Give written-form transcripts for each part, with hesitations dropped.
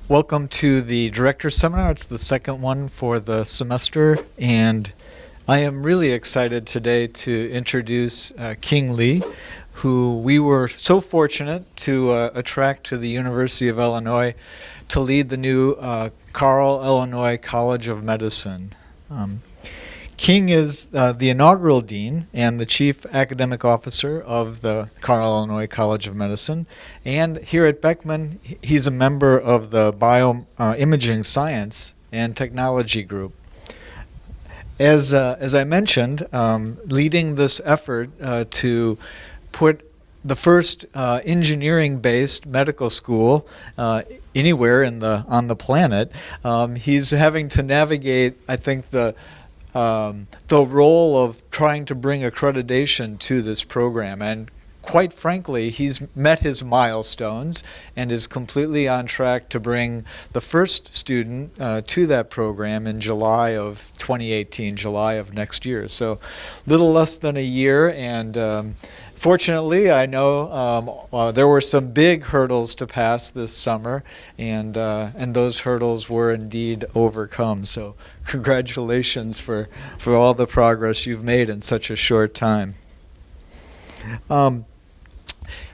Welcome to the Director's Seminar. It's the second one for the semester, and I am really excited today to introduce King Lee, who we were so fortunate to attract to the University of Illinois to lead the new Carle, Illinois College of Medicine. King is the inaugural dean and the chief academic officer of the Carle, Illinois College of Medicine. And here at Beckman, he's a member of the Bioimaging Science and Technology Group. As I mentioned, leading this effort to put the first engineering-based medical school anywhere on the planet, he's having to navigate, I think, the role of trying to bring accreditation to this program. And quite frankly, he's met his milestones and is completely on track to bring the first student to that program in July of 2018, July of next year. So little less than a year, and fortunately, I know there were some big hurdles to pass this summer, and those hurdles were indeed overcome. So congratulations for all the progress you've made in such a short time.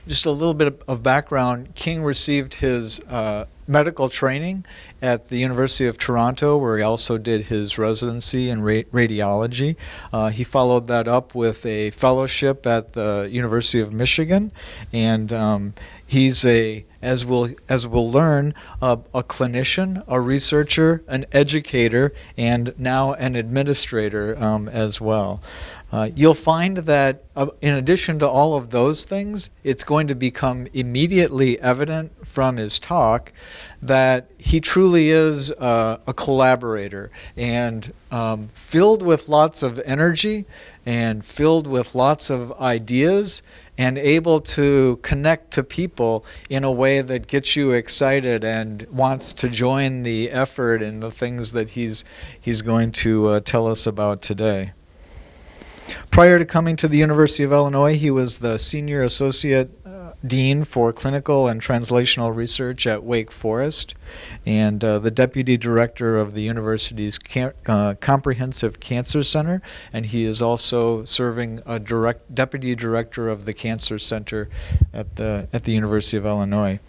Just a little bit of background. King received his medical training at the University of Toronto, where he also did his residency in radiology. He followed that up with a fellowship at the University of Michigan, and he's as we'll learn, a clinician, a researcher, an educator, and now an administrator as well. You'll find that in addition to all of those things, it's going to become immediately evident from his talk that he truly is a collaborator and filled with lots of energy and filled with lots of ideas and able to connect to people in a way that gets you excited and wants to join the effort and the things that he's going to tell us about today. Prior to coming to the University of Illinois, he was the Senior Associate Dean for Clinical and Translational Research at Wake Forest and the Deputy Director of the university's Comprehensive Cancer Center, and he is also serving a Deputy Director of the Cancer Center at the University of Illinois.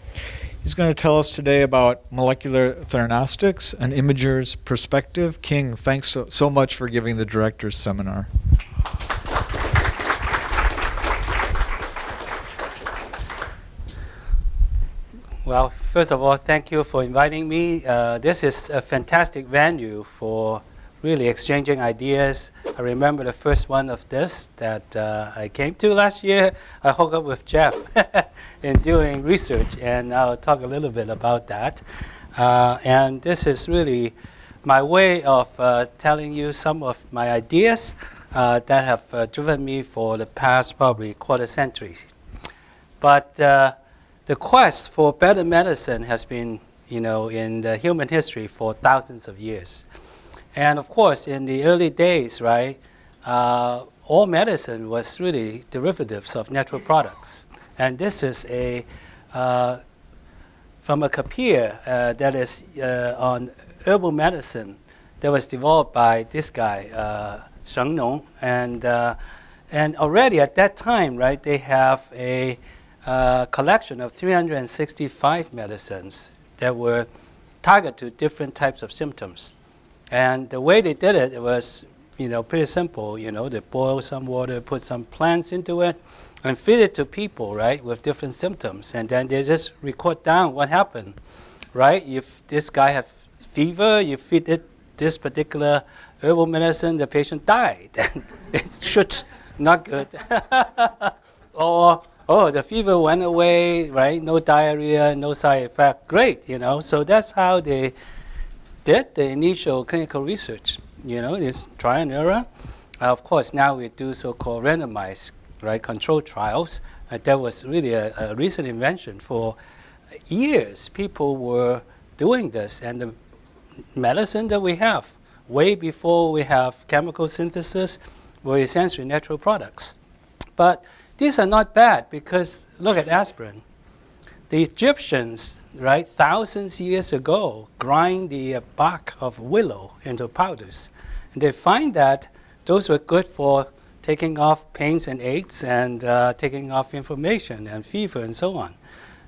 He's going to tell us today about molecular theranostics, an imager's perspective. King, thanks so much for giving the Director's Seminar. Well, first of all, thank you for inviting me. This is a fantastic venue for really exchanging ideas. I remember the first one of this that I came to last year. I hooked up with Jeff in doing research, and I'll talk a little bit about that. And this is really my way of telling you some of my ideas that have driven me for the past probably quarter century. But the quest for better medicine has been, in the human history for thousands of years. And of course, in the early days, right, all medicine was really derivatives of natural products. And this is a pharmacopoeia that is on herbal medicine that was developed by this guy, Sheng Nong. And already at that time, right, they have a collection of 365 medicines that were targeted to different types of symptoms. And the way they did it was, pretty simple. They boil some water, put some plants into it, and feed it to people, right, with different symptoms. And then they just record down what happened, right? If this guy has fever, you feed it this particular herbal medicine, the patient died. It should not good. Or, the fever went away, right? No diarrhea, no side effect. Great, So that's how they did the initial clinical research. It's trial and error. Of course, now we do so-called randomized, right, controlled trials. That was really a recent invention. For years, people were doing this, and the medicine that we have, way before we have chemical synthesis, were essentially natural products. But these are not bad because look at aspirin. the Egyptians, right, thousands of years ago, grind the bark of willow into powders. And they find that those were good for taking off pains and aches and taking off inflammation and fever and so on.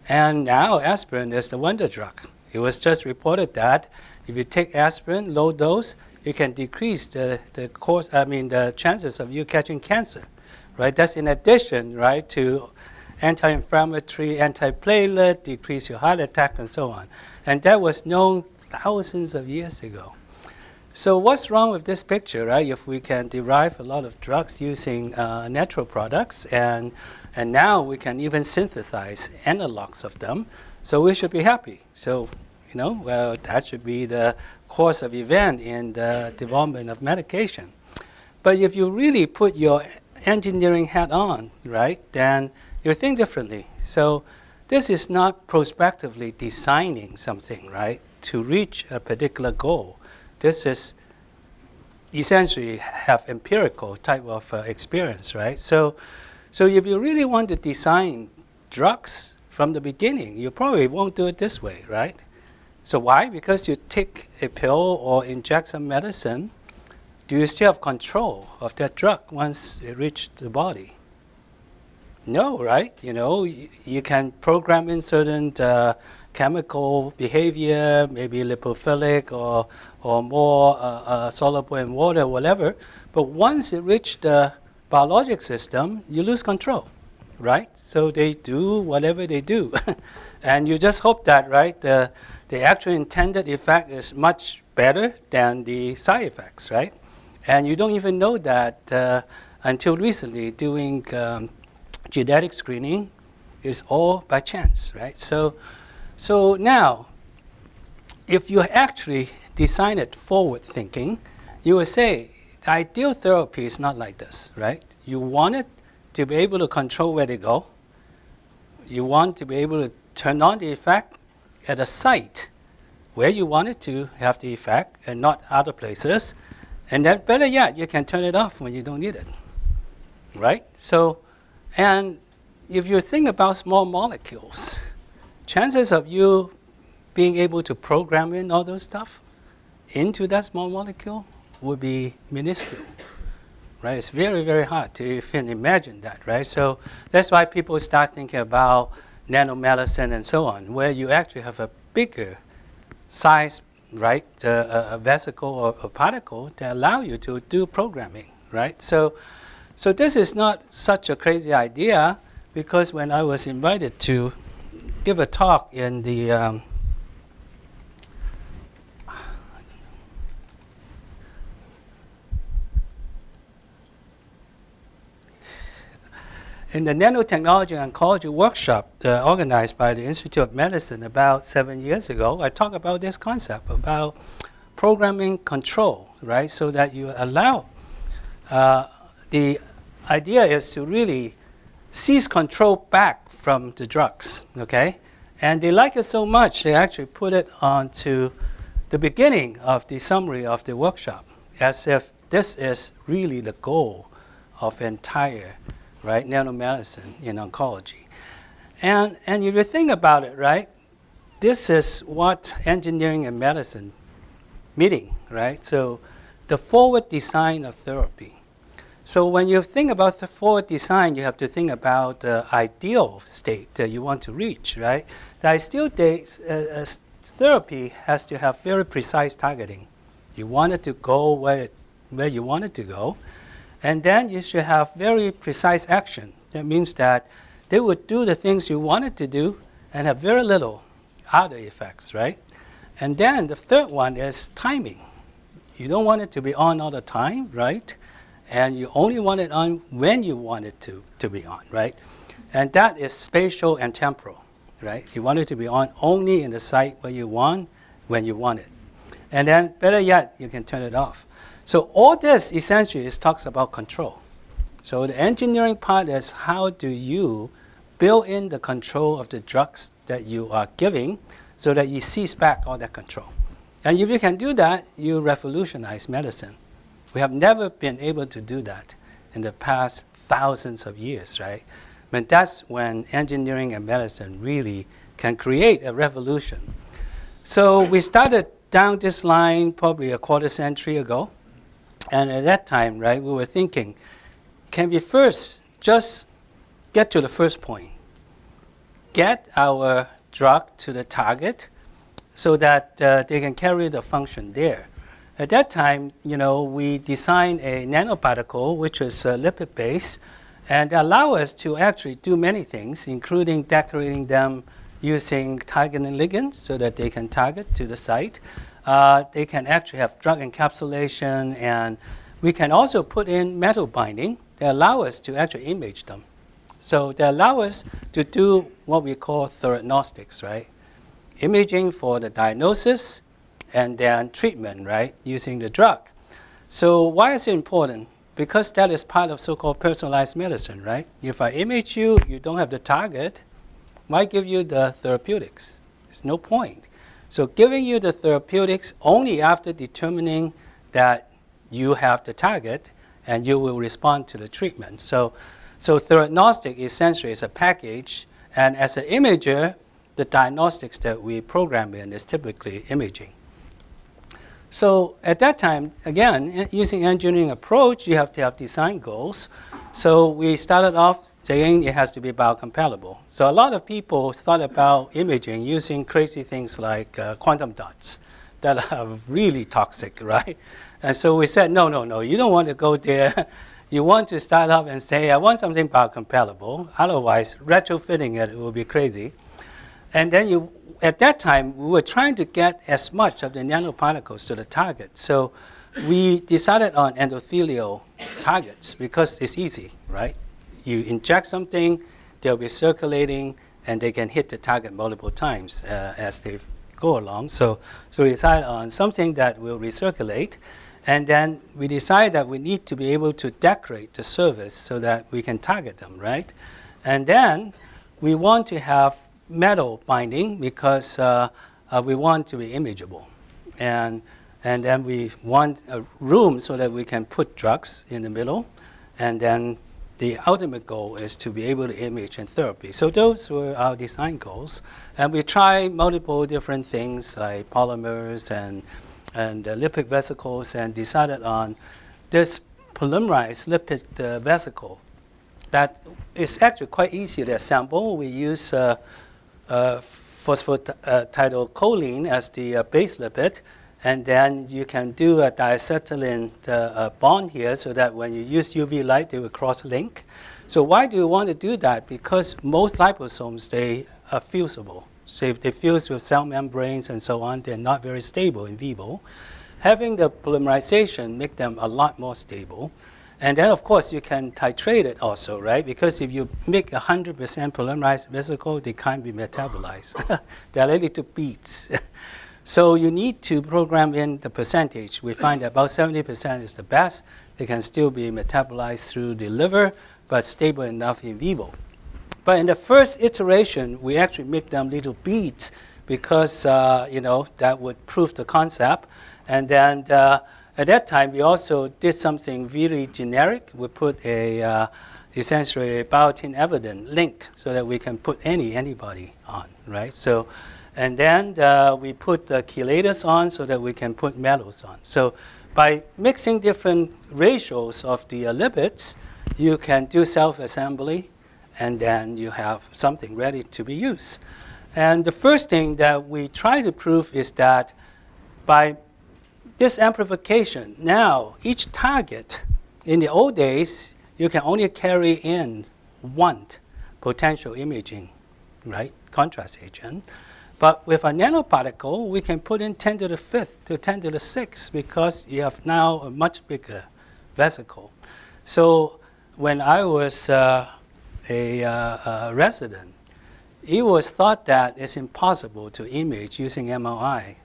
And now aspirin is the wonder drug. It was just reported that if you take aspirin, low dose, you can decrease the chances of you catching cancer, right? That's in addition, right, to anti-inflammatory, antiplatelet, decrease your heart attack, and so on. And that was known thousands of years ago. So what's wrong with this picture, right? If we can derive a lot of drugs using natural products, and now we can even synthesize analogs of them, so we should be happy. So, well, that should be the course of event in the development of medication. But if you really put your engineering hat on, right, then you think differently. So this is not prospectively designing something, right, to reach a particular goal. This is essentially have empirical type of experience, right? So if you really want to design drugs from the beginning, you probably won't do it this way, right? So why? Because you take a pill or inject some medicine, do you still have control of that drug once it reaches the body? No, right? You can program in certain chemical behavior, maybe lipophilic or more soluble in water, whatever. But once it reaches the biologic system, you lose control, right? So they do whatever they do. And you just hope that, right, the actual intended effect is much better than the side effects, right? And you don't even know that until recently doing genetic screening is all by chance, right? So now, if you actually design it forward thinking, you will say the ideal therapy is not like this, right? You want it to be able to control where they go. You want to be able to turn on the effect at a site where you want it to have the effect and not other places. And then better yet, you can turn it off when you don't need it, right? So, and if you think about small molecules, chances of you being able to program in all those stuff into that small molecule would be minuscule, right? It's very, very hard to even imagine that, right? So that's why people start thinking about nanomedicine and so on, where you actually have a bigger size, right, a vesicle or a particle that allow you to do programming, right? So this is not such a crazy idea, because when I was invited to give a talk in the nanotechnology and oncology workshop organized by the Institute of Medicine about 7 years ago, I talked about this concept about programming control, right? So that you allow, the idea is to really seize control back from the drugs, okay? And they like it so much, they actually put it onto the beginning of the summary of the workshop, as if this is really the goal of entire, right, nanomedicine in oncology. And if you think about it, right, this is what engineering and medicine meeting, right? So the forward design of therapy. So when you think about the forward design, you have to think about the ideal state that you want to reach, right? The ideal therapy has to have very precise targeting. You want it to go where you want it to go. And then you should have very precise action. That means that they would do the things you want it to do and have very little other effects, right? And then the third one is timing. You don't want it to be on all the time, right? And you only want it on when you want it to be on, right? And that is spatial and temporal, right? You want it to be on only in the site where you want, when you want it. And then better yet, you can turn it off. So all this essentially talks about control. So the engineering part is how do you build in the control of the drugs that you are giving so that you seize back all that control. And if you can do that, you revolutionize medicine. We have never been able to do that in the past thousands of years, right? But that's when engineering and medicine really can create a revolution. So we started down this line probably a quarter century ago. And at that time, right, we were thinking, can we first just get to the first point? Get our drug to the target so that they can carry the function there. At that time, we designed a nanoparticle, which is lipid-based, and allow us to actually do many things, including decorating them using targeting ligands so that they can target to the site. They can actually have drug encapsulation, and we can also put in metal binding that allow us to actually image them. So they allow us to do what we call Theranostics, right? Imaging for the diagnosis and then treatment, right, using the drug. So why is it important? Because that is part of so-called personalized medicine, right? If I image you, you don't have the target, why give you the therapeutics? There's no point. So giving you the therapeutics only after determining that you have the target and you will respond to the treatment. So theranostic essentially is a package, and as an imager, the diagnostics that we program in is typically imaging. So at that time, again, using engineering approach, you have to have design goals. So we started off saying it has to be biocompatible. So a lot of people thought about imaging using crazy things like quantum dots that are really toxic, right? And so we said, no, you don't want to go there. You want to start off and say, I want something biocompatible. Otherwise, retrofitting it will be crazy. And then at that time, we were trying to get as much of the nanoparticles to the target. So we decided on endothelial targets because it's easy, right? You inject something, they'll be circulating, and they can hit the target multiple times as they go along. So we decided on something that will recirculate. And then we decided that we need to be able to decorate the surface so that we can target them, right? And then we want to have metal binding because we want to be imageable. And then we want a room so that we can put drugs in the middle. And then the ultimate goal is to be able to image in therapy. So those were our design goals. And we tried multiple different things like polymers and lipid vesicles, and decided on this polymerized lipid vesicle that is actually quite easy to assemble. We use phosphatidylcholine as the base lipid, and then you can do a diacetylene bond here so that when you use UV light, they will cross-link. So why do you want to do that? Because most liposomes, they are fusible. So if they fuse with cell membranes and so on, they're not very stable in vivo. Having the polymerization make them a lot more stable. And then, of course, you can titrate it also, right? Because if you make 100% polymerized vesicle, they can't be metabolized. They're related to beads. So you need to program in the percentage. We find that about 70% is the best. They can still be metabolized through the liver, but stable enough in vivo. But in the first iteration, we actually make them little beads because, that would prove the concept. And then at that time, we also did something really generic. We put essentially a biotin evident link so that we can put any antibody on, right? So, and then we put the chelators on so that we can put metals on. So by mixing different ratios of the lipids, you can do self-assembly, and then you have something ready to be used. And the first thing that we try to prove is that by this amplification, now each target, in the old days, you can only carry in one potential imaging, right, contrast agent. But with a nanoparticle, we can put in 10 to the 5th to 10 to the 6th because you have now a much bigger vesicle. So when I was a resident, it was thought that it's impossible to image using MRI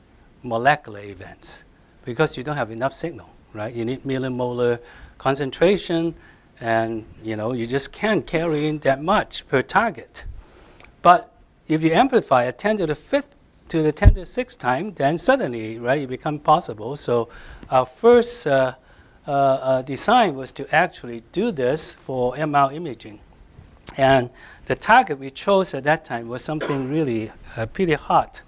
molecular events because you don't have enough signal, right? You need millimolar concentration, and you just can't carry in that much per target. But if you amplify a 10 to the 5th to the 10 to the 6th time, then suddenly, right, it becomes possible. So our first design was to actually do this for MR imaging. And the target we chose at that time was something really pretty hot.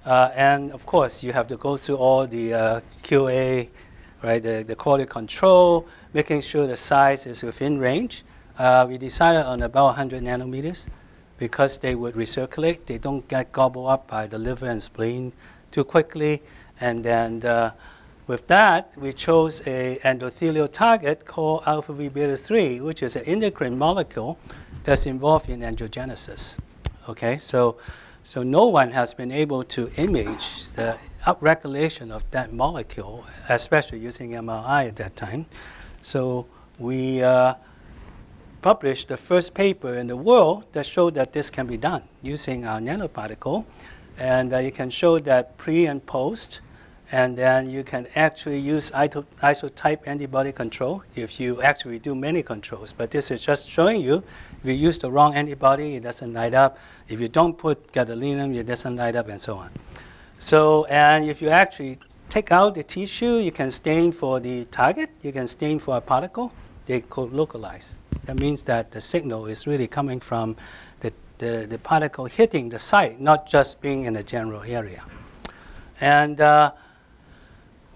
And of course, you have to go through all the QA, right, the quality control, making sure the size is within range. We decided on about 100 nanometers because they would recirculate. They don't get gobbled up by the liver and spleen too quickly. And then with that, we chose an endothelial target called alpha V beta 3, which is an endocrine molecule that's involved in angiogenesis. Okay, so no one has been able to image the upregulation of that molecule, especially using MRI at that time. So we published the first paper in the world that showed that this can be done using our nanoparticle. And you can show that pre and post. And then you can actually use isotype antibody control if you actually do many controls. But this is just showing you, if you use the wrong antibody, it doesn't light up. If you don't put gadolinium, it doesn't light up, and so on. So, and if you actually take out the tissue, you can stain for the target. You can stain for a particle. They co-localize. That means that the signal is really coming from the particle hitting the site, not just being in a general area. And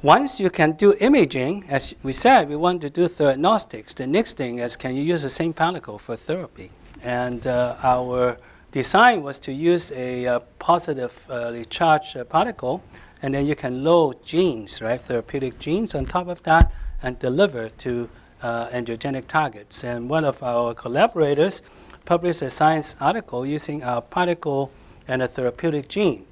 once you can do imaging, as we said, we want to do theranostics. The next thing is, can you use the same particle for therapy? And our design was to use a positively charged particle, and then you can load genes, right, therapeutic genes on top of that, and deliver to angiogenic targets. And one of our collaborators published a science article using our particle and a therapeutic gene.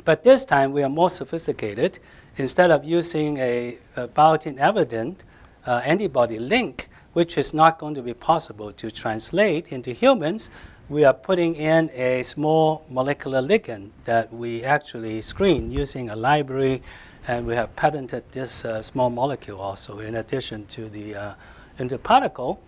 But this time we are more sophisticated. Instead of using a biotin evident antibody link, which is not going to be possible to translate into humans, we are putting in a small molecular ligand that we actually screen using a library, and we have patented this small molecule also in addition to the particle.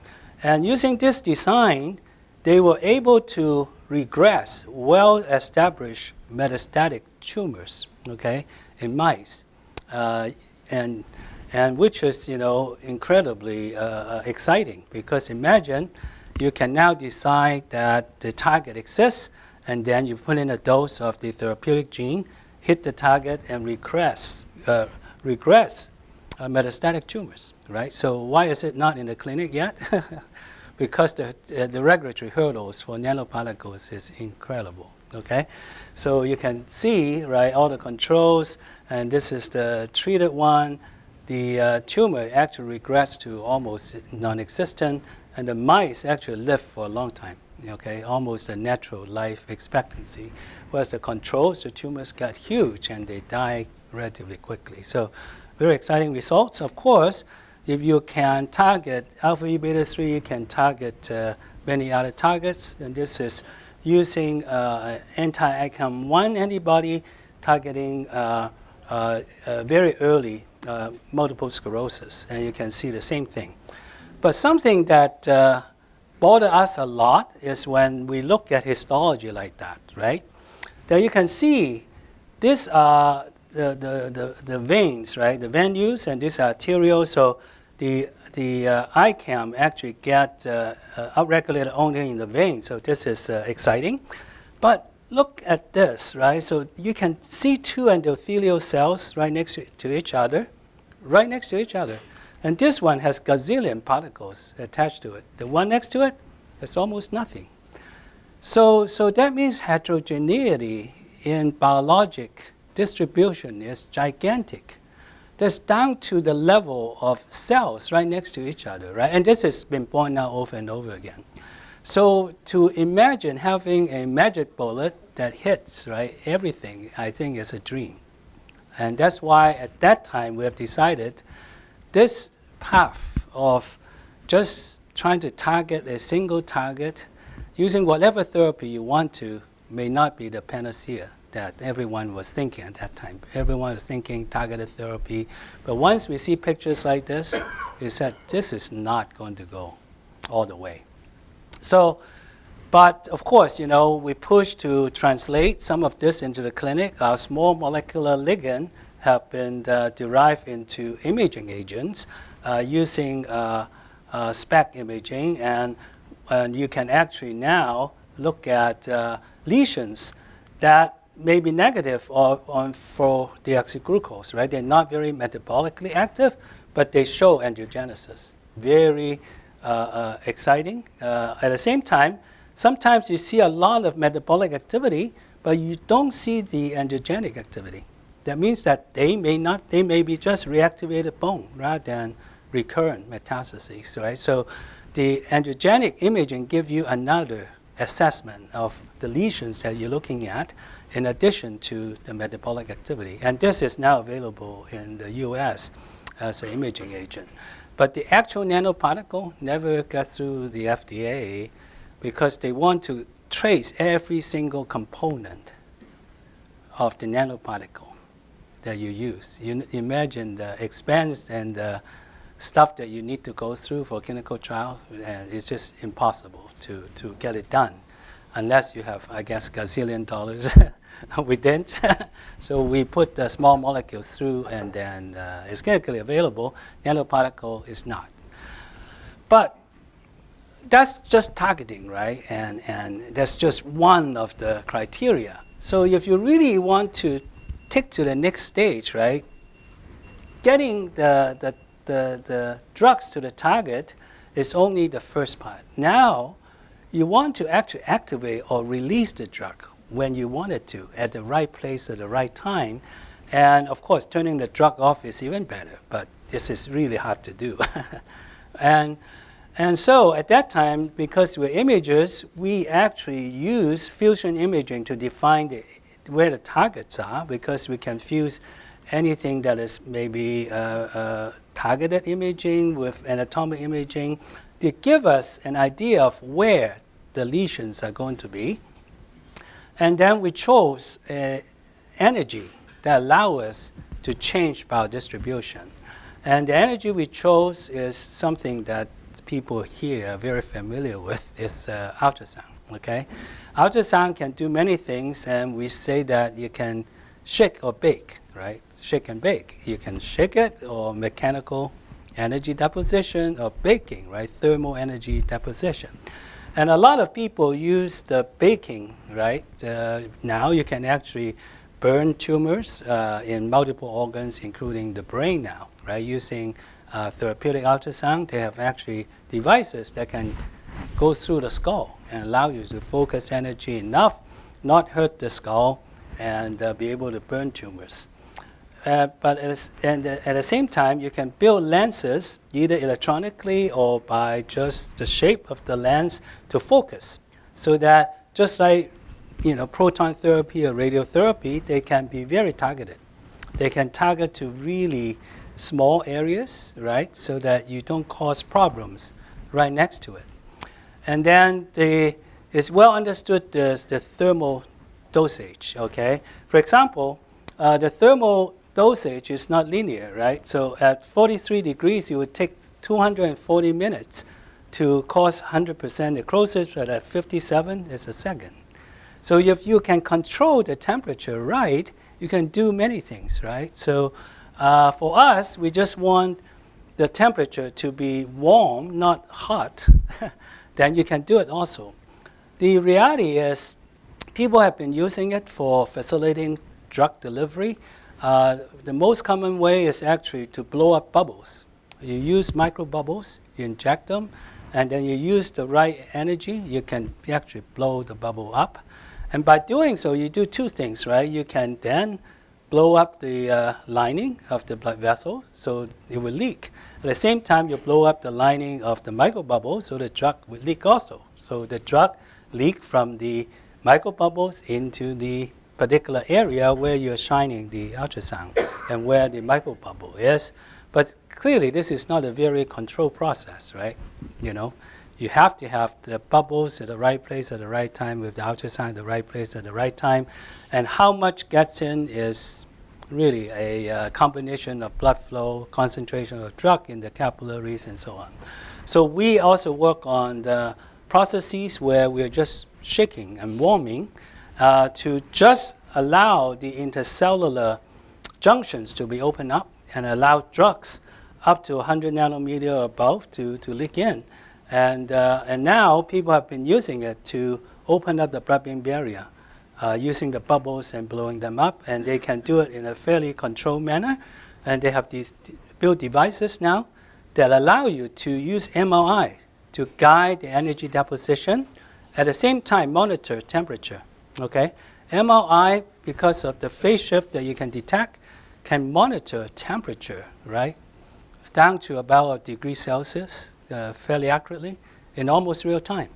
And using this design, they were able to regress well-established metastatic tumors, okay, in mice. And which is, incredibly exciting, because imagine you can now decide that the target exists, and then you put in a dose of the therapeutic gene, hit the target, and regress metastatic tumors, right? So why is it not in the clinic yet? Because the regulatory hurdles for nanoparticles is incredible. Okay, so you can see, right, all the controls, and this is the treated one. The tumor actually regressed to almost non-existent, and the mice actually live for a long time. Okay, almost a natural life expectancy. Whereas the controls, the tumors got huge and they die relatively quickly. So, very exciting results. Of course, if you can target alpha E beta 3, you can target many other targets, and this is using anti-ICAM1 antibody targeting very early multiple sclerosis, and you can see the same thing. But something that bothers us a lot is when we look at histology like that, right? That you can see these are the veins, right? The venues, and these are arterial. So the ICAM actually get upregulated only in the vein. So this is exciting. But look at this, right? So you can see two endothelial cells right next to each other, right next to each other. And this one has gazillion particles attached to it. The one next to it has almost nothing. So that means heterogeneity in biologic distribution is gigantic. That's down to the level of cells right next to each other, right? And this has been pointed out over and over again. So to imagine having a magic bullet that hits, right, everything, I think is a dream. And that's why at that time we have decided this path of just trying to target a single target using whatever therapy you want to may not be the panacea that everyone was thinking at that time. Everyone was thinking targeted therapy. But once we see pictures like this, we said, this is not going to go all the way. So, but of course, we push to translate some of this into the clinic. Our small molecular ligand have been derived into imaging agents using SPECT imaging. And And you can actually now look at lesions that may be negative for deoxyglucose, right? They're not very metabolically active, but they show angiogenesis. Very exciting. At the same time, sometimes you see a lot of metabolic activity, but you don't see the angiogenic activity. That means that they may be just reactivated bone rather than recurrent metastases, right? So the angiogenic imaging gives you another assessment of the lesions that you're looking at in addition to the metabolic activity. And this is now available in the US as an imaging agent. But the actual nanoparticle never got through the FDA because they want to trace every single component of the nanoparticle that you use. You imagine the expense and the stuff that you need to go through for clinical trial, and it's just impossible to get it done unless you have, I guess, gazillion dollars. We didn't. So we put the small molecules through, and then it's clinically available. Nanoparticle is not. But that's just targeting, right? And that's just one of the criteria. So if you really want to take to the next stage, right, getting the drugs to the target is only the first part. Now, you want to actually activate or release the drug when you want it to, at the right place at the right time. And of course, turning the drug off is even better, but this is really hard to do. And so at that time, because we're imagers, we actually use fusion imaging to define where the targets are, because we can fuse anything that is maybe targeted imaging with anatomic imaging to give us an idea of where the lesions are going to be. And then we chose energy that allow us to change biodistribution. And the energy we chose is something that people here are very familiar with. It's ultrasound, okay? Ultrasound can do many things, and we say that you can shake or bake, right? Shake and bake. You can shake it, or mechanical energy deposition, or baking, right? Thermal energy deposition. And a lot of people use the baking, right? Now you can actually burn tumors in multiple organs, including the brain now, right? Using therapeutic ultrasound, they have actually devices that can go through the skull and allow you to focus energy enough, not hurt the skull, and be able to burn tumors. But at the same time, you can build lenses either electronically or by just the shape of the lens to focus, so that just like proton therapy or radiotherapy, they can be very targeted. They can target to really small areas, right, so that you don't cause problems right next to it. And then it's well understood the thermal dosage, okay? For example, the thermal dosage is not linear, right? So at 43 degrees, it would take 240 minutes to cause 100% necrosis, but at 57, it's a second. So if you can control the temperature right, you can do many things, right? So for us, we just want the temperature to be warm, not hot. Then you can do it also. The reality is people have been using it for facilitating drug delivery. The most common way is actually to blow up bubbles. You use micro bubbles, you inject them, and then you use the right energy, you can actually blow the bubble up. And by doing so, you do two things, right? You can then blow up the lining of the blood vessel, so it will leak. At the same time, you blow up the lining of the microbubble, so the drug will leak also. So the drug leak from the microbubbles into the particular area where you're shining the ultrasound and where the microbubble is. But clearly, this is not a very controlled process, right? You have to have the bubbles at the right place at the right time with the ultrasound at the right place at the right time. And how much gets in is really a combination of blood flow, concentration of drug in the capillaries, and so on. So we also work on the processes where we're just shaking and warming to just allow the intercellular junctions to be opened up and allow drugs up to 100 nanometer or above to leak in. And now people have been using it to open up the blood-brain barrier using the bubbles and blowing them up, and they can do it in a fairly controlled manner. And they have these built devices now that allow you to use MRI to guide the energy deposition, at the same time monitor temperature. Okay, MRI, because of the phase shift that you can detect, can monitor temperature, right, down to about a degree Celsius, fairly accurately, in almost real time.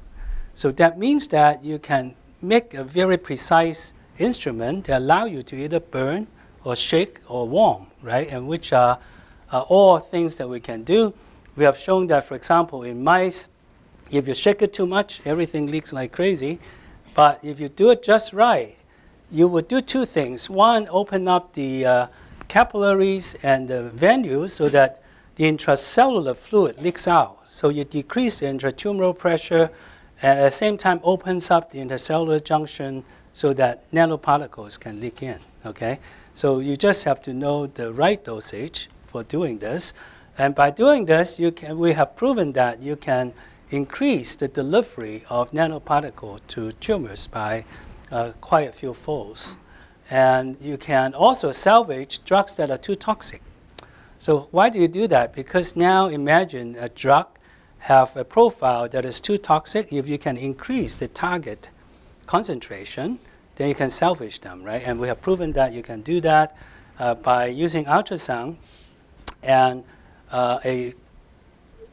So that means that you can make a very precise instrument that allow you to either burn or shake or warm, right, and which are all things that we can do. We have shown that, for example, in mice, if you shake it too much, everything leaks like crazy. But if you do it just right, you would do two things. One, open up the capillaries and the venues so that the intracellular fluid leaks out. So you decrease the intratumoral pressure, and at the same time opens up the intercellular junction so that nanoparticles can leak in. Okay? So you just have to know the right dosage for doing this. And by doing this, we have proven that you can increase the delivery of nanoparticle to tumors by quite a few folds. And you can also salvage drugs that are too toxic. So why do you do that? Because now imagine a drug have a profile that is too toxic. If you can increase the target concentration, then you can salvage them, right? And we have proven that you can do that by using ultrasound and a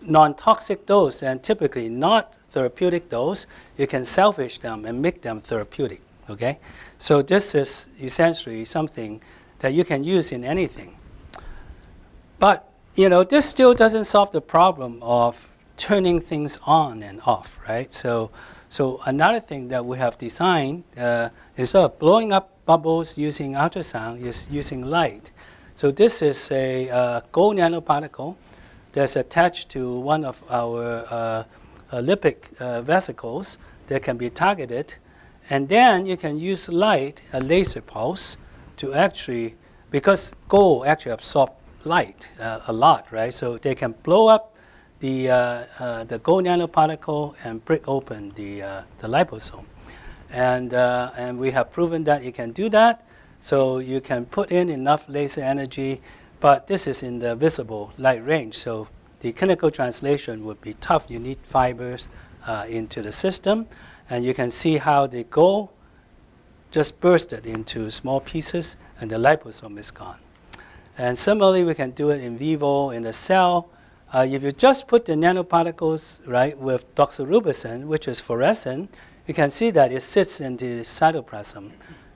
non-toxic dose, and typically not therapeutic dose. You can salvage them and make them therapeutic. Okay, so this is essentially something that you can use in anything. But this still doesn't solve the problem of turning things on and off, right? So another thing that we have designed instead of blowing up bubbles using ultrasound is using light. So this is a gold nanoparticle that's attached to one of our lipid vesicles that can be targeted. And then you can use light, a laser pulse, to actually, because gold actually absorbs light a lot, right? So they can blow up the gold nanoparticle and break open the liposome. And we have proven that you can do that. So you can put in enough laser energy, but this is in the visible light range. So the clinical translation would be tough. You need fibers into the system. And you can see how the gold just bursted into small pieces, and the liposome is gone. And similarly, we can do it in vivo in the cell. If you just put the nanoparticles, right, with doxorubicin, which is fluorescent, you can see that it sits in the cytoplasm.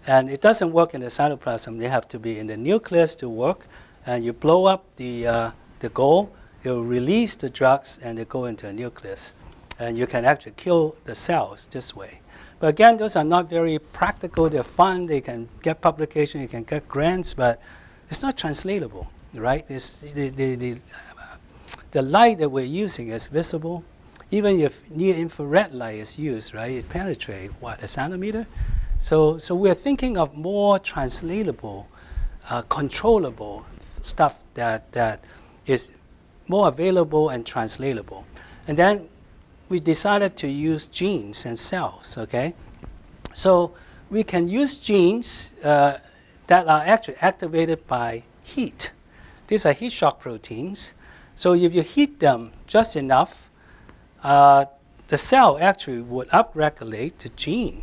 And it doesn't work in the cytoplasm. They have to be in the nucleus to work. And you blow up the gold, it will release the drugs, and they go into the nucleus. And you can actually kill the cells this way. But again, those are not very practical. They're fun. They can get publication. You can get grants, but it's not translatable, right? The light that we're using is visible. Even if near-infrared light is used, right, it penetrates, a centimeter? So we're thinking of more translatable, controllable stuff that is more available and translatable. And then we decided to use genes and cells, okay? So we can use genes that are actually activated by heat. These are heat shock proteins. So if you heat them just enough, the cell actually would upregulate the gene.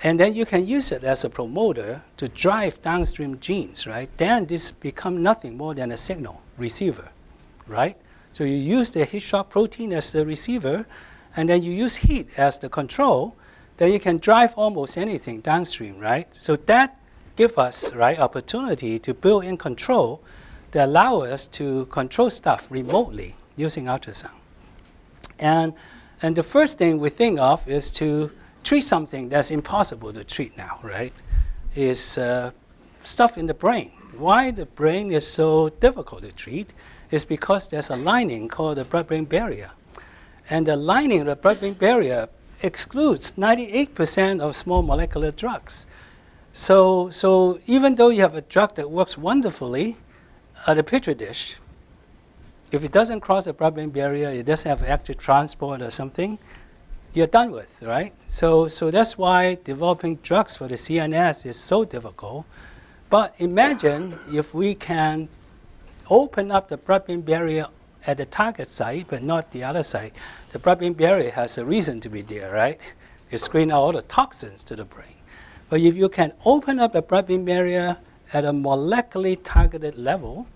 And then you can use it as a promoter to drive downstream genes, right? Then this becomes nothing more than a signal receiver, right? So you use the heat shock protein as the receiver, and then you use heat as the control, then you can drive almost anything downstream, right? So that gives us, right, opportunity to build in control that allow us to control stuff remotely using ultrasound. And the first thing we think of is to treat something that's impossible to treat now, right? Is stuff in the brain. Why the brain is so difficult to treat is because there's a lining called the blood-brain barrier. And the lining of the blood-brain barrier excludes 98% of small molecular drugs. So even though you have a drug that works wonderfully at a petri dish, if it doesn't cross the blood-brain barrier, it doesn't have active transport or something, you're done with, right? So that's why developing drugs for the CNS is so difficult. But imagine if we can open up the blood-brain barrier at the target site, but not the other site. The blood-brain barrier has a reason to be there, right? You screen out all the toxins to the brain. But if you can open up the blood-brain barrier at a molecularly targeted level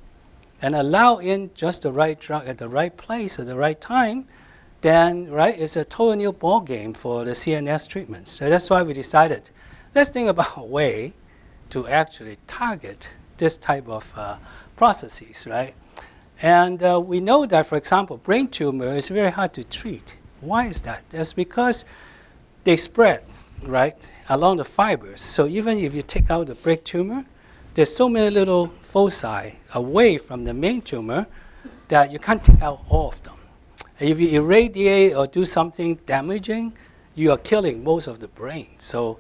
and allow in just the right drug at the right place at the right time, then right, it's a total new ball game for the CNS treatments. So that's why we decided, let's think about a way to actually target this type of processes, right? And we know that, for example, brain tumor is very hard to treat. Why is that? That's because they spread, right, along the fibers. So even if you take out the brain tumor, there's so many little foci away from the main tumor that you can't take out all of them. And if you irradiate or do something damaging, you are killing most of the brain. So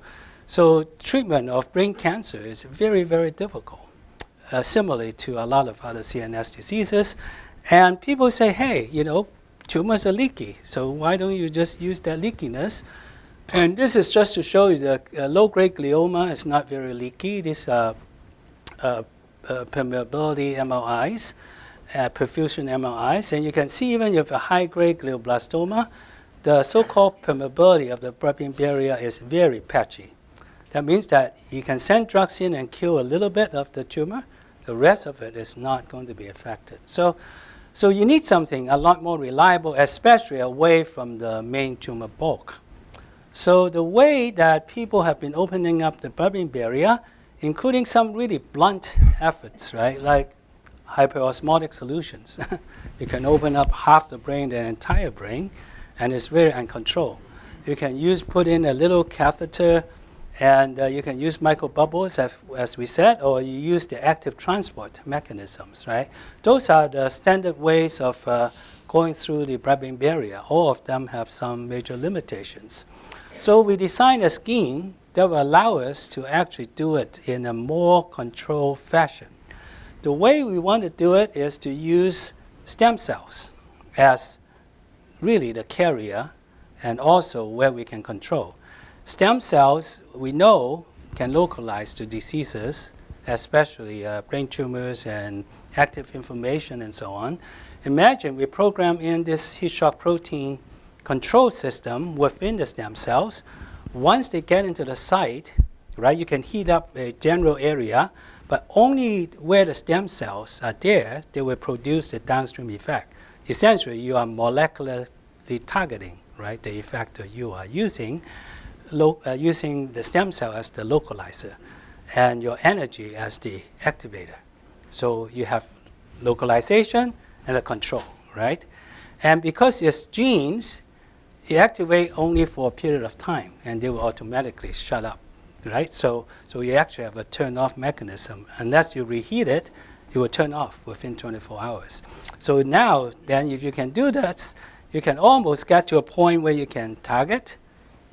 treatment of brain cancer is very, very difficult, similarly to a lot of other CNS diseases. And people say, hey, you know, tumors are leaky, so why don't you just use that leakiness? And this is just to show you that low-grade glioma is not very leaky. These are permeability MRIs, perfusion MRIs. And you can see even if a high-grade glioblastoma, the so-called permeability of the blood-brain barrier is very patchy. That means that you can send drugs in and kill a little bit of the tumor. The rest of it is not going to be affected. So you need something a lot more reliable, especially away from the main tumor bulk. So the way that people have been opening up the blood-brain barrier, including some really blunt efforts, right, like hyperosmotic solutions. You can open up half the brain, the entire brain, and it's very uncontrolled. You can put in a little catheter, and you can use microbubbles, as we said, or you use the active transport mechanisms, right? Those are the standard ways of going through the blood-brain barrier. All of them have some major limitations. So we designed a scheme that will allow us to actually do it in a more controlled fashion. The way we want to do it is to use stem cells as really the carrier and also where we can control. Stem cells, we know, can localize to diseases, especially brain tumors and active inflammation and so on. Imagine we program in this heat shock protein control system within the stem cells. Once they get into the site, right, you can heat up a general area, but only where the stem cells are there, they will produce the downstream effect. Essentially, you are molecularly targeting, right, the effector you are using the stem cell as the localizer and your energy as the activator. So you have localization and a control, right? And because it's genes, you activate only for a period of time, and they will automatically shut up, right? So you actually have a turn-off mechanism. Unless you reheat it, it will turn off within 24 hours. So now, then, if you can do that, you can almost get to a point where you can target,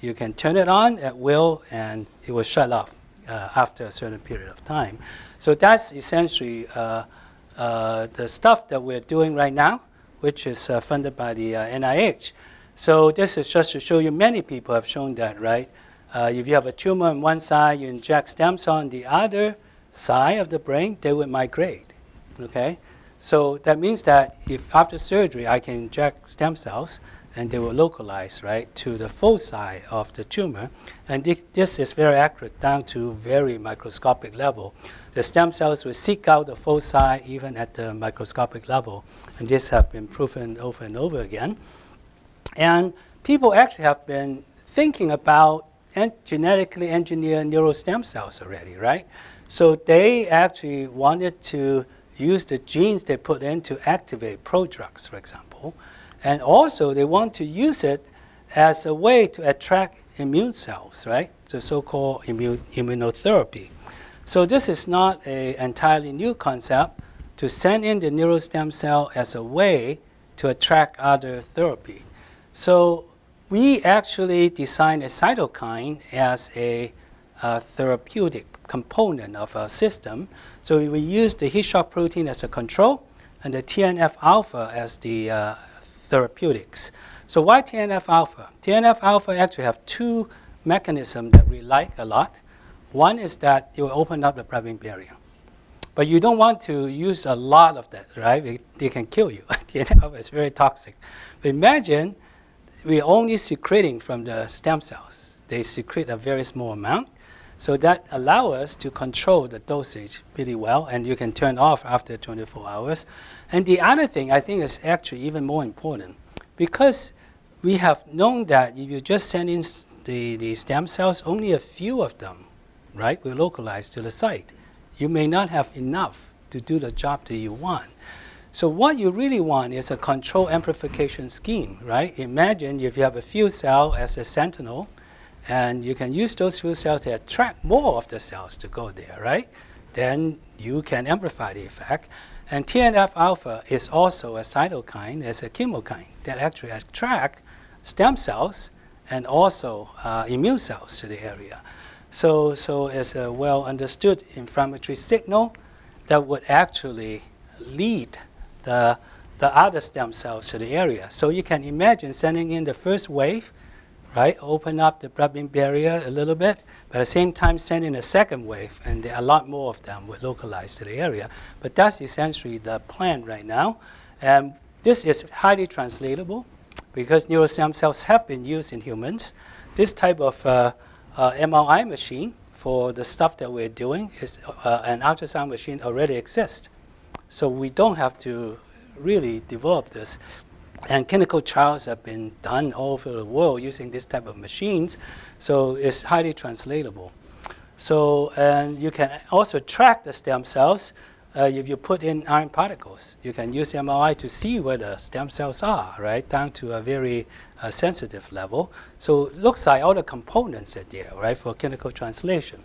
you can turn it on at will, and it will shut off after a certain period of time. So that's essentially the stuff that we're doing right now, which is funded by the NIH. So this is just to show you, many people have shown that, right? If you have a tumor on one side, you inject stem cell on the other side of the brain, they will migrate, okay? So that means that if after surgery, I can inject stem cells, and they will localize, right, to the foci of the tumor. And this is very accurate down to very microscopic level. The stem cells will seek out the foci even at the microscopic level. And this has been proven over and over again. And people actually have been thinking about genetically engineered neural stem cells already, right? So they actually wanted to use the genes they put in to activate prodrugs, for example. And also, they want to use it as a way to attract immune cells, right? The so-called immunotherapy. So this is not an entirely new concept to send in the neural stem cell as a way to attract other therapy. So we actually designed a cytokine as a therapeutic component of our system. So we use the heat shock protein as a control and the TNF-alpha as the therapeutics. So why TNF-alpha? TNF-alpha actually have two mechanisms that we like a lot. One is that it will open up the blood-brain barrier. But you don't want to use a lot of that, right? They can kill you. TNF-alpha is very toxic. But imagine we're only secreting from the stem cells. They secrete a very small amount. So that allows us to control the dosage pretty well, and you can turn off after 24 hours. And the other thing I think is actually even more important, because we have known that if you just send in the stem cells, only a few of them, right, will localize to the site. You may not have enough to do the job that you want. So what you really want is a control amplification scheme, right? Imagine if you have a few cells as a sentinel, and you can use those few cells to attract more of the cells to go there, right? Then you can amplify the effect. And TNF-alpha is also a cytokine, as a chemokine, that actually attract stem cells and also immune cells to the area. So it's a well-understood inflammatory signal that would actually lead the other stem cells to the area. So you can imagine sending in the first wave, right? Open up the blood-brain barrier a little bit, but at the same time send in a second wave, and there are a lot more of them would localize to the area. But that's essentially the plan right now. And this is highly translatable because neural stem cells have been used in humans. This type of MRI machine for the stuff that we're doing is an ultrasound machine already exists. So we don't have to really develop this. And clinical trials have been done all over the world using this type of machines, so it's highly translatable. So, and you can also track the stem cells if you put in iron particles. You can use MRI to see where the stem cells are, right, down to a very sensitive level. So it looks like all the components are there, right, for clinical translation.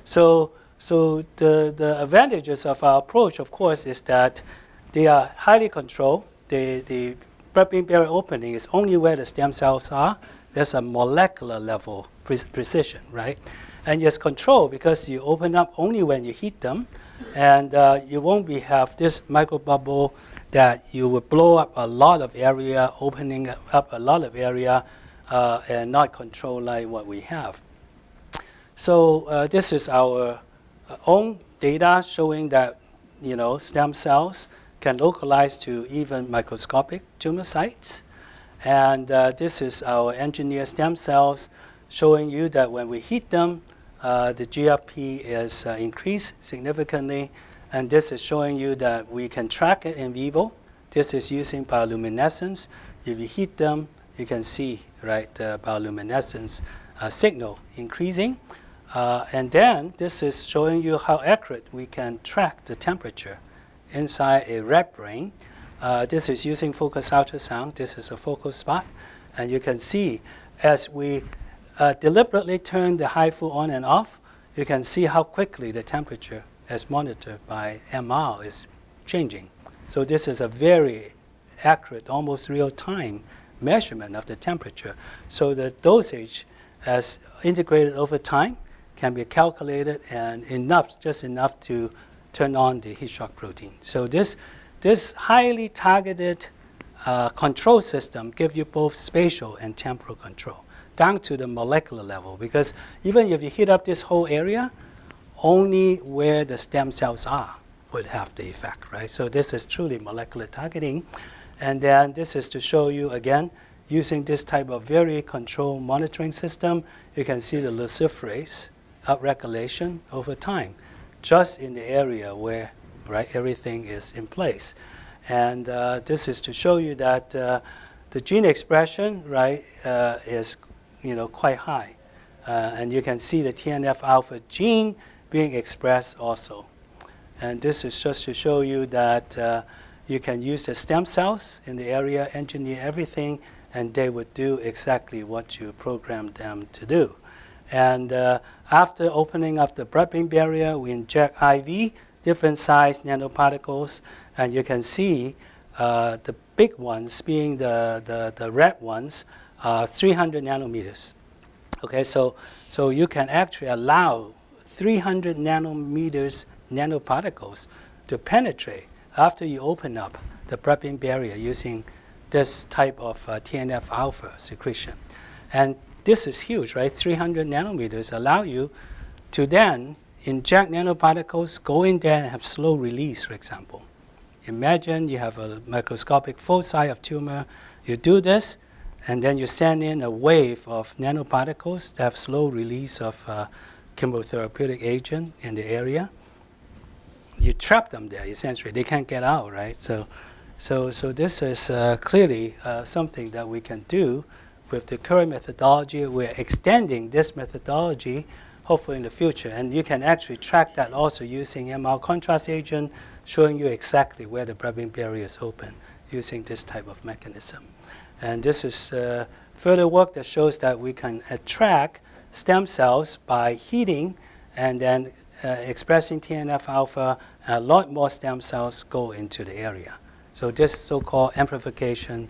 So the advantages of our approach, of course, is that they are highly controlled. The blood-brain barrier opening is only where the stem cells are. There's a molecular level precision, right? And it's controlled because you open up only when you heat them, and you won't have this microbubble that you will blow up a lot of area, opening up a lot of area, and not control like what we have. So this is our own data showing that stem cells can localize to even microscopic tumor sites. And this is our engineered stem cells showing you that when we heat them, the GFP is increased significantly. And this is showing you that we can track it in vivo. This is using bioluminescence. If you heat them, you can see, right, the bioluminescence signal increasing. And then this is showing you how accurate we can track the temperature inside a rat brain. This is using focused ultrasound. This is a focal spot. And you can see as we deliberately turn the HIFU on and off, you can see how quickly the temperature as monitored by MR is changing. So this is a very accurate, almost real-time measurement of the temperature. So the dosage as integrated over time can be calculated and just enough to turn on the heat shock protein. So this highly targeted control system gives you both spatial and temporal control down to the molecular level, because even if you heat up this whole area, only where the stem cells are would have the effect, right? So this is truly molecular targeting. And then this is to show you, again, using this type of very controlled monitoring system, you can see the luciferase upregulation over time, just in the area where, right, everything is in place. And this is to show you that the gene expression, right, is quite high. And you can see the TNF-alpha gene being expressed also. And this is just to show you that you can use the stem cells in the area, engineer everything, and they would do exactly what you programmed them to do. And after opening up the blood-brain barrier, we inject IV, different size nanoparticles, and you can see the big ones, being the red ones, 300 nanometers. Okay, so you can actually allow 300 nanometers nanoparticles to penetrate after you open up the blood-brain barrier using this type of TNF-alpha secretion. And this is huge, right? 300 nanometers allow you to then inject nanoparticles, go in there and have slow release, for example. Imagine you have a microscopic foci of tumor. You do this, and then you send in a wave of nanoparticles that have slow release of chemotherapeutic agent in the area. You trap them there, essentially. They can't get out, right? So this is clearly something that we can do with the current methodology. We're extending this methodology, hopefully in the future. And you can actually track that also using MR contrast agent, showing you exactly where the blood-brain barrier is open using this type of mechanism. And this is further work that shows that we can attract stem cells by heating and then expressing TNF-alpha. A lot more stem cells go into the area. So this so-called amplification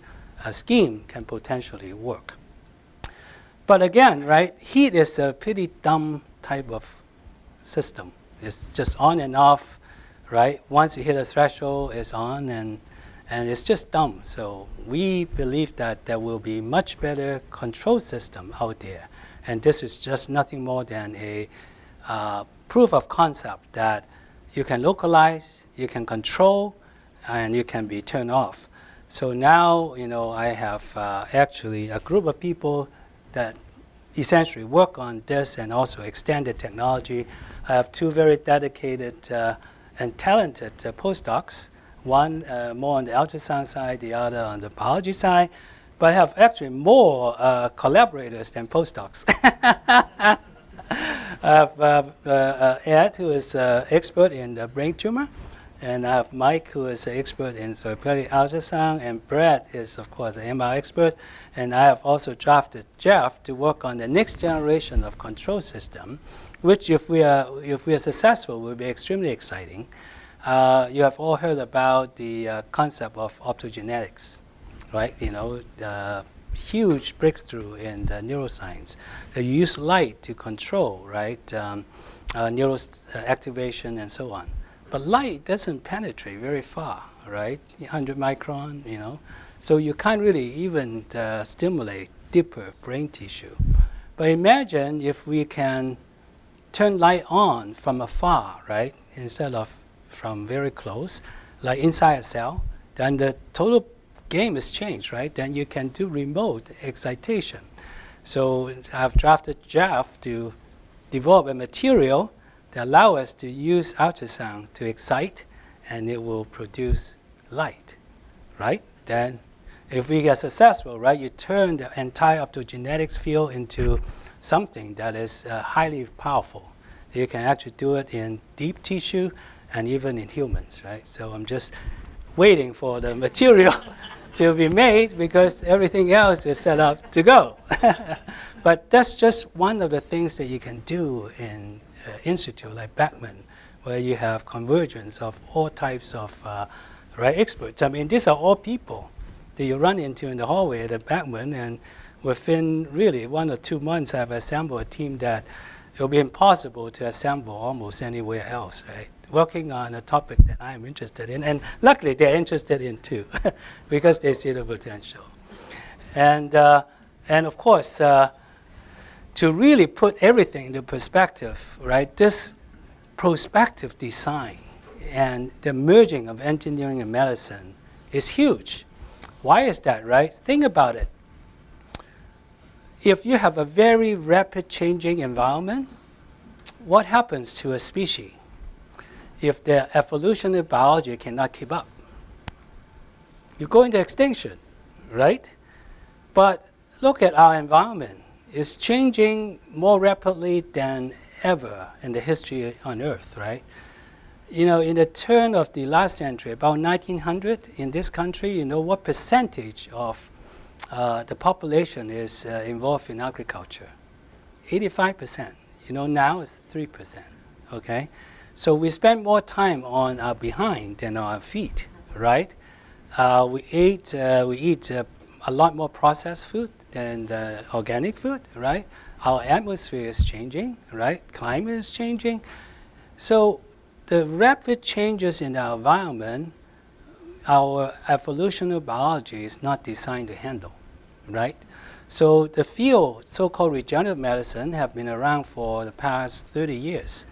scheme can potentially work. But again, right, heat is a pretty dumb type of system. It's just on and off, right? Once you hit a threshold, it's on, and it's just dumb. So we believe that there will be much better control system out there. And this is just nothing more than a proof of concept that you can localize, you can control, and you can be turned off. So now, I have actually a group of people that essentially work on this and also extend the technology. I have two very dedicated and talented postdocs, one more on the ultrasound side, the other on the biology side, but I have actually more collaborators than postdocs. I have Ed, who is expert in the brain tumor, and I have Mike, who is an expert in therapeutic ultrasound, and Brett is, of course, an MR expert. And I have also drafted Jeff to work on the next generation of control system, which, if we are successful, will be extremely exciting. You have all heard about the concept of optogenetics, right? The huge breakthrough in the neuroscience. That you use light to control, right? Neural activation and so on. But light doesn't penetrate very far, right? 100 micron, So you can't really even stimulate deeper brain tissue. But imagine if we can turn light on from afar, right? Instead of from very close, like inside a cell, then the total game is changed, right? Then you can do remote excitation. So I've drafted Jeff to develop a material that allow us to use ultrasound to excite, and it will produce light, right? Then if we get successful, right, you turn the entire optogenetics field into something that is highly powerful. You can actually do it in deep tissue and even in humans, right? So I'm just waiting for the material to be made because everything else is set up to go. But that's just one of the things that you can do in institute like Beckman, where you have convergence of all types of experts. I mean, these are all people that you run into in the hallway at Beckman, and within really 1 or 2 months, I've assembled a team that it will be impossible to assemble almost anywhere else, right? Working on a topic that I'm interested in, and luckily they're interested in too, because they see the potential. And of course, to really put everything into perspective, right? This prospective design and the merging of engineering and medicine is huge. Why is that, right? Think about it. If you have a very rapid changing environment, what happens to a species if the evolutionary biology cannot keep up? You go into extinction, right? But look at our environment. It's changing more rapidly than ever in the history on Earth, right? In the turn of the last century, about 1900, in this country, what percentage of the population is involved in agriculture? 85%. Now it's 3%, okay? So we spend more time on our behind than on our feet, right? We eat a lot more processed food than organic food, right? Our atmosphere is changing, right? Climate is changing. So the rapid changes in our environment our evolutionary biology is not designed to handle, right? So the field, so-called regenerative medicine, have been around for the past 30 years.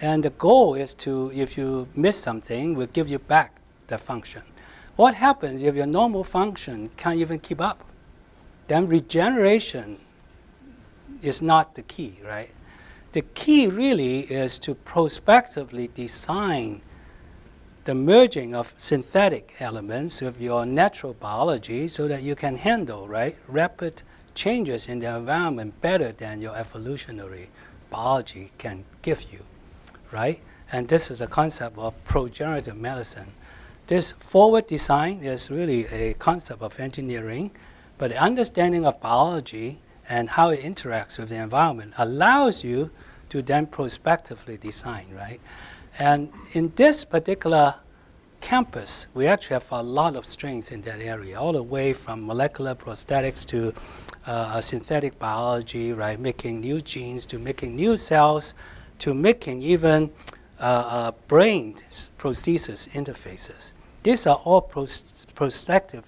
And the goal is to, if you miss something, we'll give you back the function. What happens if your normal function can't even keep up? Then regeneration is not the key, right? The key really is to prospectively design the merging of synthetic elements with your natural biology so that you can handle, right, rapid changes in the environment better than your evolutionary biology can give you, right? And this is a concept of progenerative medicine. This forward design is really a concept of engineering, but the understanding of biology and how it interacts with the environment allows you to then prospectively design, right? And in this particular campus, we actually have a lot of strengths in that area, all the way from molecular prosthetics to synthetic biology, right? Making new genes, to making new cells, to making even brain prosthesis interfaces. These are all prospective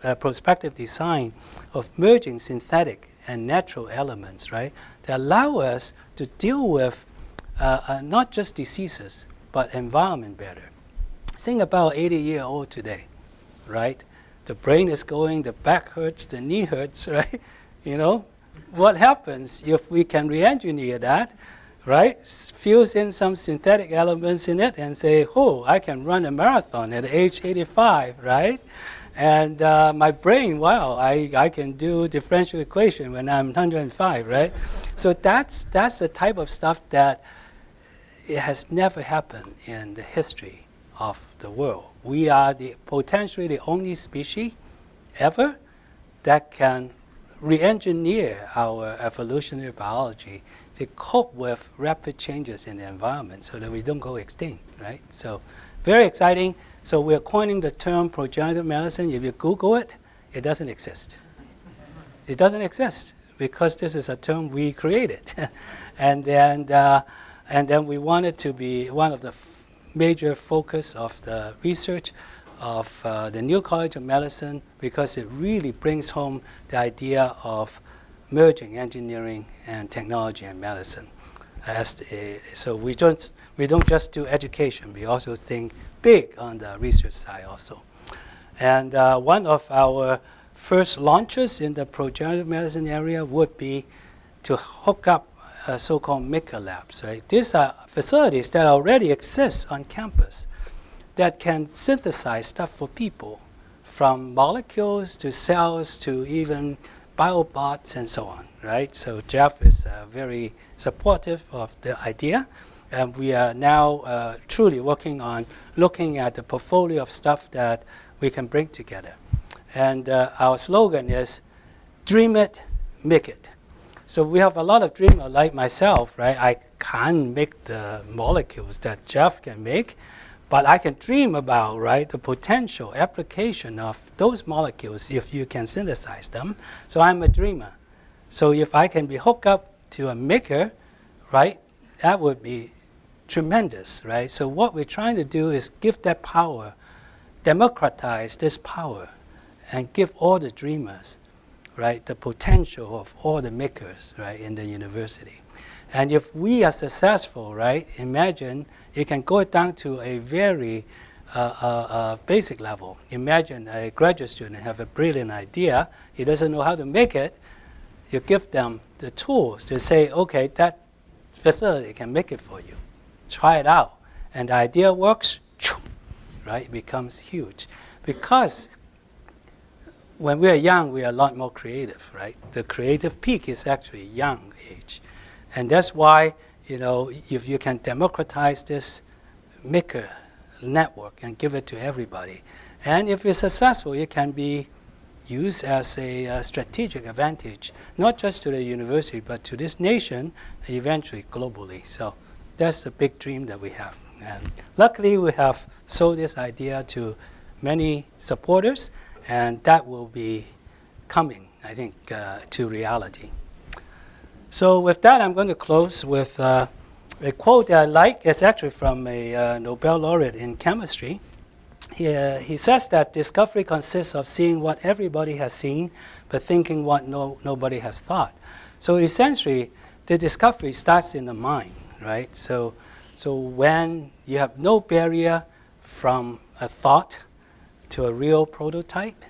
design of merging synthetic and natural elements, right? That allow us to deal with not just diseases, but environment better. Think about 80-year-old today, right? The brain is going, the back hurts, the knee hurts, right? You know, what happens if we can re-engineer that, right? Fuse in some synthetic elements in it and say, oh, I can run a marathon at age 85, right? And my brain, wow, I can do differential equation when I'm 105, right? So that's the type of stuff that it has never happened in the history of the world. We are potentially the only species ever that can re-engineer our evolutionary biology to cope with rapid changes in the environment so that we don't go extinct, right? So very exciting. So we're coining the term progenerative medicine. If you Google it, it doesn't exist. It doesn't exist because this is a term we created. and then we want it to be one of the major focus of the research of the New College of Medicine, because it really brings home the idea of merging engineering and technology and medicine. So we don't just do education, we also think big on the research side also. And one of our first launches in the progenerative medicine area would be to hook up so-called maker labs, right? These are facilities that already exist on campus that can synthesize stuff for people, from molecules to cells to even biobots and so on, right? So Jeff is very supportive of the idea, and we are now truly working on looking at the portfolio of stuff that we can bring together. And our slogan is, dream it, make it. So we have a lot of dreamers like myself, right? I can't make the molecules that Jeff can make, but I can dream about, right, the potential application of those molecules if you can synthesize them. So I'm a dreamer. So if I can be hooked up to a maker, right, that would be tremendous, right? So what we're trying to do is give that power, democratize this power, and give all the dreamers, right, the potential of all the makers, right, in the university. And if we are successful, right, imagine you can go down to a very basic level. Imagine a graduate student have a brilliant idea, he doesn't know how to make it. You give them the tools to say, okay, that facility can make it for you. Try it out. And the idea works, right, it becomes huge. Because when we are young, we are a lot more creative, right? The creative peak is actually young age. And that's why, you know, if you can democratize this maker network and give it to everybody, and if you're successful, it can be used as a strategic advantage, not just to the university, but to this nation, and eventually globally. So that's the big dream that we have. And luckily, we have sold this idea to many supporters, and that will be coming, I think, to reality. So with that, I'm going to close with a quote that I like. It's actually from a Nobel laureate in chemistry. he says that discovery consists of seeing what everybody has seen, but thinking what nobody has thought. So essentially, the discovery starts in the mind, right? So when you have no barrier from a thought to a real prototype,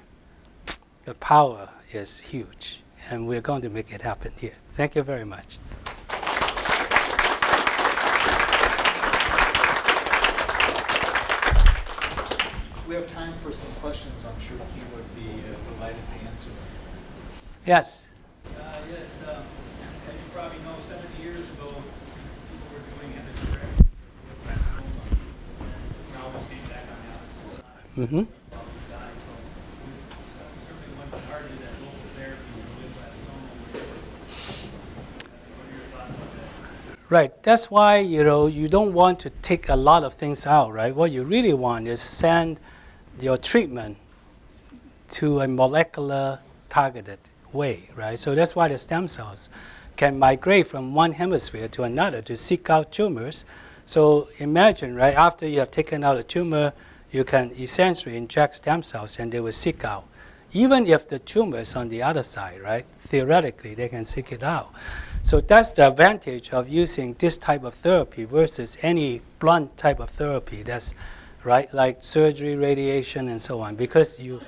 the power is huge, and we're going to make it happen here. Thank you very much. We have time for some questions. I'm sure he would be delighted to answer them. Yes. Yes, as you probably know, 70 years ago, people were doing endocrinology for glaucoma, and now we came back on the opposite side. Mm-hmm. Well, we died, so we certainly wouldn't argue that local therapy would live glaucoma. What are your thoughts on that? Right. That's why you don't want to take a lot of things out, right? What you really want is send your treatment to a molecular targeted way, right? So that's why the stem cells can migrate from one hemisphere to another to seek out tumors. So imagine, right, after you have taken out a tumor, you can essentially inject stem cells and they will seek out. Even if the tumor is on the other side, right, theoretically they can seek it out. So that's the advantage of using this type of therapy versus any blunt type of therapy that's, right, like surgery, radiation, and so on, because you...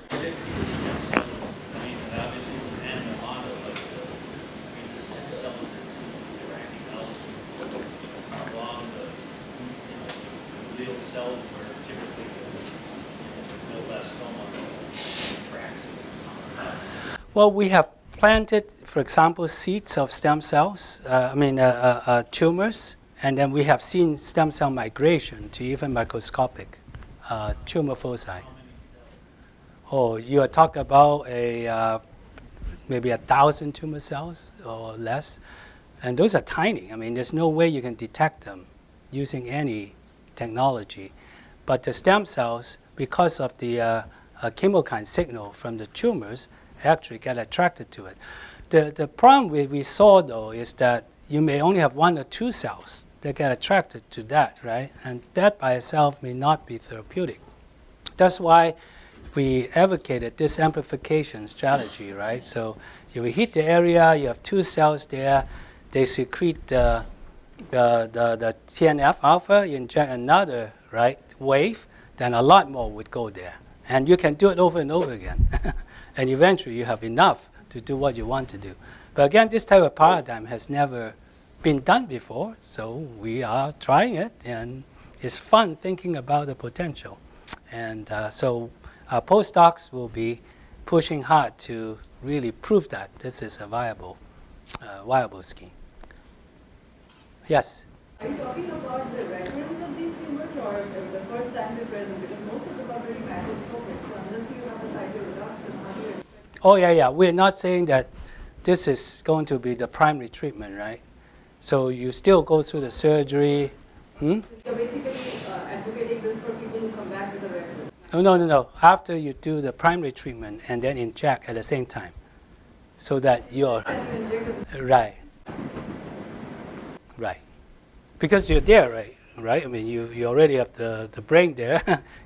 Well, we have planted, for example, seeds of stem cells, tumors, and then we have seen stem cell migration to even microscopic tumor foci. Oh, you are talking about maybe 1,000 tumor cells or less, and those are tiny. I mean, there's no way you can detect them using any technology. But the stem cells, because of the chemokine signal from the tumors, actually get attracted to it. The problem we saw, though, is that you may only have 1 or 2 cells that get attracted to that, right? And that by itself may not be therapeutic. That's why we advocated this amplification strategy, right? So you hit the area, you have 2 cells there, they secrete the TNF alpha, you inject another, right, wave, then a lot more would go there. And you can do it over and over again. And eventually you have enough to do what you want to do. But again, this type of paradigm has never been done before, so we are trying it, and it's fun thinking about the potential. And so our postdocs will be pushing hard to really prove that this is a viable scheme. Yes? Are you talking about the recurrence of these tumors or the first time they present? Because most of them are very macroscopic, so unless you have a cytoreduction, how do you expect? Oh, yeah. We're not saying that this is going to be the primary treatment, right? So you still go through the surgery. So you're basically advocating this for people who come back with a recurrence? No. After you do the primary treatment and then inject at the same time, so that you're... Right. Because you're there, right? I mean, you already have the brain there.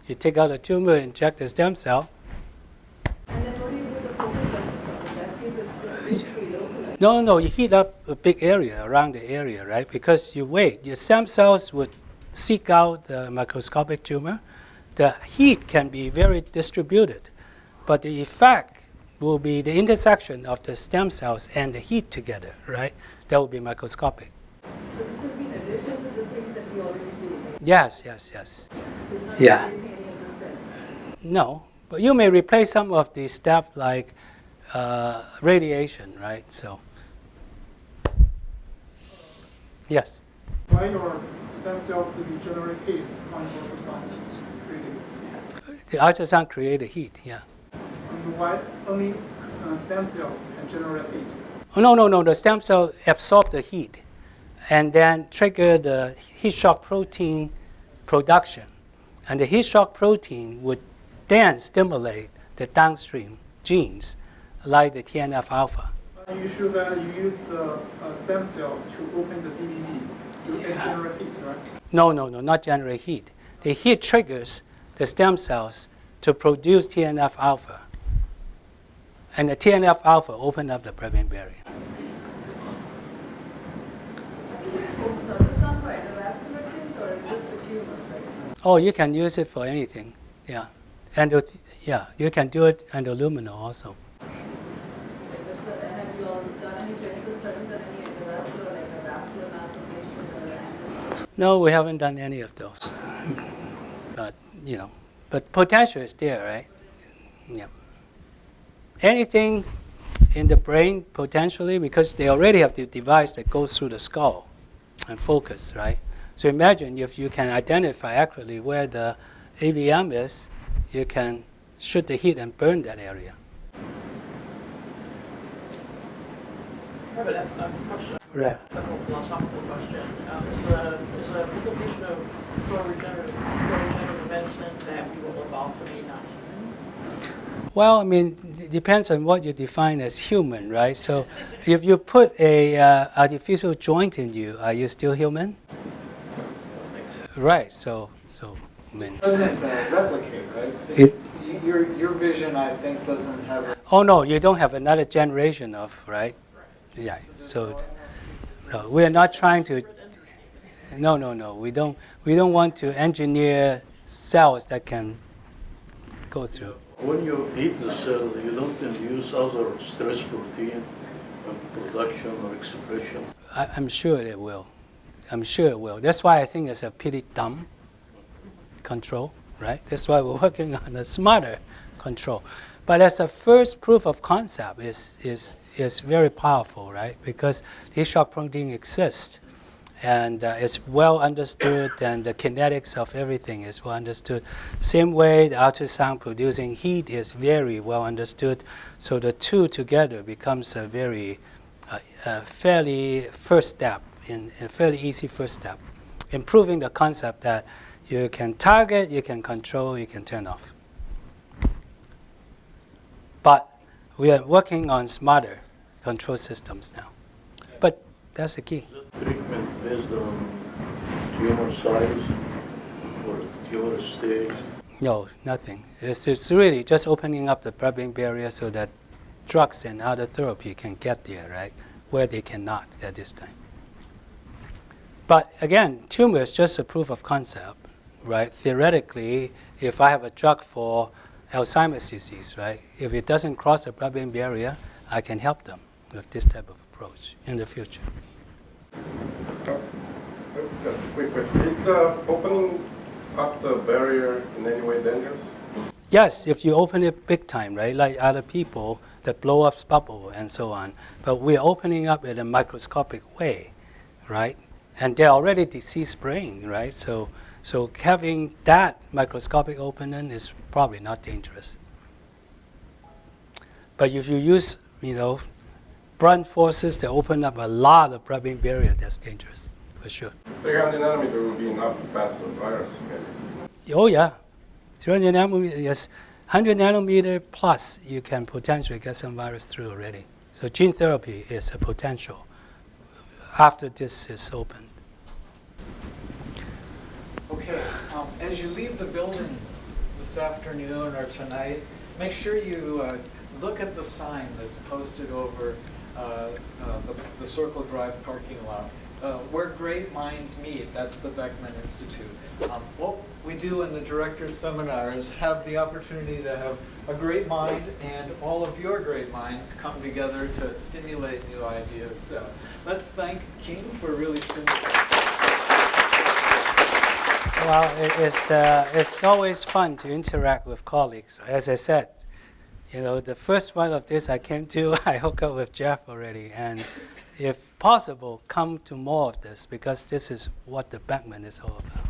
You take out the tumor, inject the stem cell. And then what do you do with the focus vessels? In that case, it's pretty localized. No, you heat up a big area around the area, right? Because you wait. Your stem cells would seek out the microscopic tumor. The heat can be very distributed, but the effect will be the intersection of the stem cells and the heat together, right? That will be microscopic. So this will be in addition to the things that we already do. Yes. It's not Yeah. replacing any of the steps. No, but you may replace some of the steps like radiation, right? So, yes. Why your stem cells generate heat on ultrasound reading? The ultrasound create the heat, yeah. And why only stem cell can generate heat? Oh, no. The stem cell absorb the heat and then trigger the heat shock protein production. And the heat shock protein would then stimulate the downstream genes like the TNF alpha. You show that you use stem cell to open the DVD. You can generate heat, right? No, not generate heat. The heat triggers the stem cells to produce TNF alpha. And the TNF alpha open up the blood-brain barrier. Surface on for endovascular things or just for tumors? Right? Oh, you can use it for anything. Yeah. You can do it endoluminal also. Have you all done any clinical studies on any endovascular, like a vascular malformation or No, we haven't done any of those. But, but potential is there, right? Yeah. Anything in the brain, potentially, because they already have the device that goes through the skull and focus, right? So imagine if you can identify accurately where the AVM is, you can shoot the heat and burn that area. I have a question. Right. A philosophical question. Is a publication of regenerative medicine that we will evolve to be not human? Well, I mean, it depends on what you define as human, right? So if you put a artificial joint in you, are you still human? Right, so I mean... It doesn't replicate, right? Your vision, I think, doesn't have... Oh, no, you don't have another generation of, right? Yeah, so no, we are not trying to... No, we don't want to engineer cells that can go through. When you eat the cell, you don't induce other stress protein production or expression. I'm sure it will. That's why I think it's a pretty dumb control, right? That's why we're working on a smarter control. But as a first proof of concept is very powerful, right? Because these shock protein exists, and it's well understood, and the kinetics of everything is well understood. Same way, the ultrasound producing heat is very well understood. So the two together becomes a very fairly first step, a fairly easy first step, improving the concept that you can target, you can control, you can turn off. But we are working on smarter control systems now. But that's the key. Treatment based on tumor size or tumor stage? No, nothing. It's really just opening up the blood-brain barrier so that drugs and other therapy can get there, right? Where they cannot at this time. But again, tumor is just a proof of concept, right? Theoretically, if I have a drug for Alzheimer's disease, right? If it doesn't cross the blood-brain barrier, I can help them with this type of approach in the future. Quick question. Is opening up the barrier in any way dangerous? Yes, if you open it big time, right? Like other people that blow up bubble and so on. But we're opening up in a microscopic way, right? And they're already deceased brain, right? So having that microscopic opening is probably not dangerous. But if you use, blunt forces to open up a lot of blood-brain barrier, that's dangerous, for sure. 300 nanometer would be enough to pass the virus. Oh yeah, 300 nanometer, yes. 100 nanometer plus, you can potentially get some virus through already. So gene therapy is a potential after this is opened. Okay, as you leave the building this afternoon or tonight, make sure you look at the sign that's posted over the Circle Drive parking lot. Where great minds meet, that's the Beckman Institute. What we do in the director's seminar is have the opportunity to have a great mind and all of your great minds come together to stimulate new ideas. So let's thank King for really stimulating. Well, it's always fun to interact with colleagues. As I said, the first one of this I came to, I hooked up with Jeff already. And if possible, come to more of this because this is what the Beckman is all about.